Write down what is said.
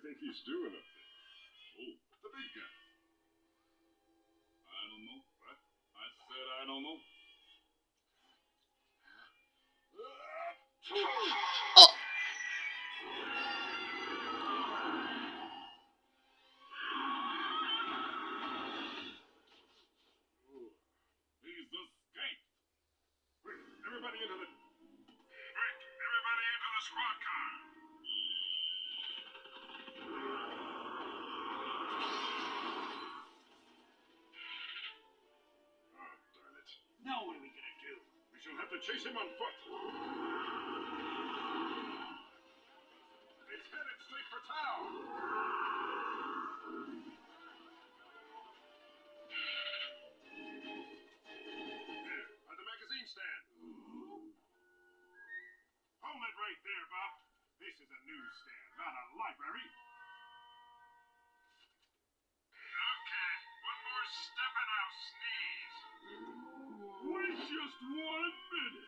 think he's doing up there? Oh, the big guy. I don't know. What? I said I don't know. Oh. He's escaped. Quick, everybody into the... Quick, everybody into the squad car. Oh, darn it. Now what are we gonna do? We shall have to chase him on foot. It's headed straight for town. There, by the magazine stand. Hold it right there, Bob. This is a newsstand, not a library. Okay, one more step and I'll sneeze. Wait just 1 minute.